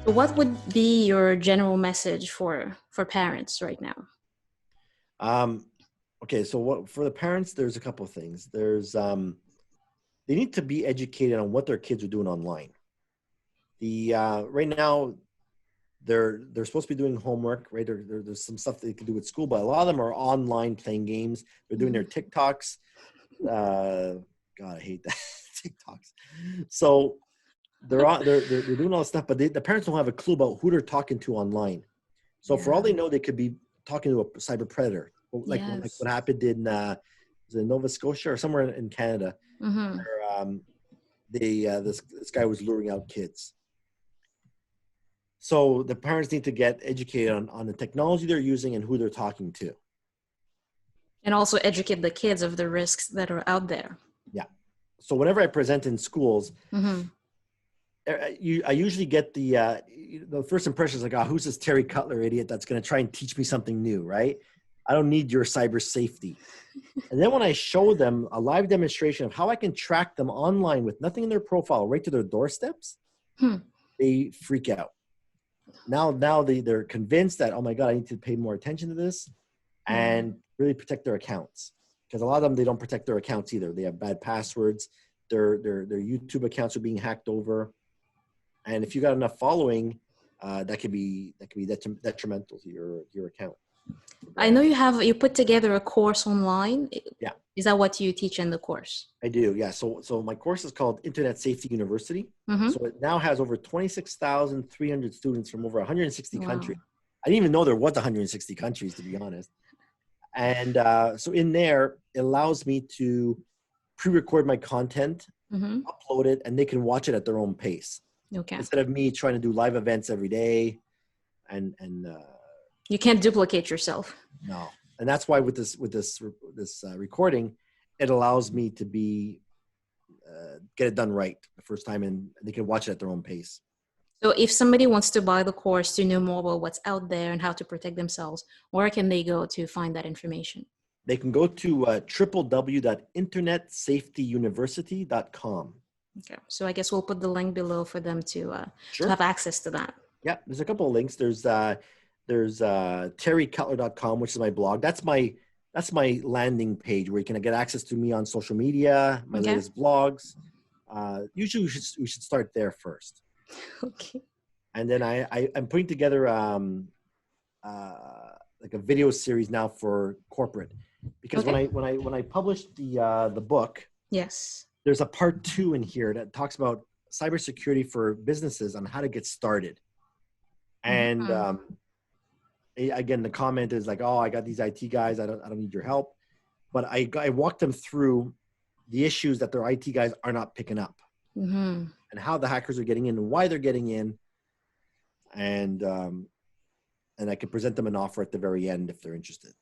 What would be your general message for parents right now? Um, okay, so what for the parents? There's a couple of things. They need to be educated on what their kids are doing online. The Right now they're supposed to be doing homework, right? There's some stuff they can do at school, but a lot of them are online playing games. They're doing their TikToks. God, I hate that TikToks. So they're doing all this stuff, but the parents don't have a clue about who they're talking to online. So for all Yeah. they know, they could be talking to a cyber predator, like Yes. what happened in was it Nova Scotia or somewhere in Canada, Mm-hmm. where this guy was luring out kids. So the parents need to get educated on the technology they're using and who they're talking to. And also educate the kids of the risks that are out there. Yeah. So whenever I present in schools, Mm-hmm. I usually get the first impression is like, oh, who's this Terry Cutler idiot that's going to try and teach me something new, right? I don't need your cyber safety. And then when I show them a live demonstration of how I can track them online with nothing in their profile right to their doorsteps, they freak out. Now they're convinced that, oh my God, I need to pay more attention to this and really protect their accounts. Because a lot of them, they don't protect their accounts either. They have bad passwords. Their YouTube accounts are being hacked over. And if you got enough following, that could be detrimental to your account. I know you put together a course online. Yeah, Is that what you teach in the course? I do. Yeah. So my course is called Internet Safety University. Mm-hmm. So it now has over 26,300 students from over 160 Wow. countries. I didn't even know there was 160 countries, to be honest. And so in there, it allows me to pre-record my content, Mm-hmm. upload it, and they can watch it at their own pace. Okay. Instead of me trying to do live events every day and You can't duplicate yourself. no. And that's why with this recording, it allows me to get it done right the first time, and they can watch it at their own pace. So if somebody wants to buy the course to know more about what's out there and how to protect themselves, where can they go to find that information? They can go to www.internetsafetyuniversity.com. Okay. So I guess we'll put the link below for them to Sure. have access to that. Yeah, there's a couple of links. There's terrycutler.com, which is my blog. That's my landing page where you can get access to me on social media, my latest blogs. Usually we should start there first. Okay. And then I'm putting together like a video series now for corporate, because when I published the book, yes, there's a part 2 in here that talks about cybersecurity for businesses on how to get started. And again, the comment is like, oh, I got these IT guys. I don't need your help. But I walked them through the issues that their IT guys are not picking up, and how the hackers are getting in and why they're getting in. And I can present them an offer at the very end if they're interested.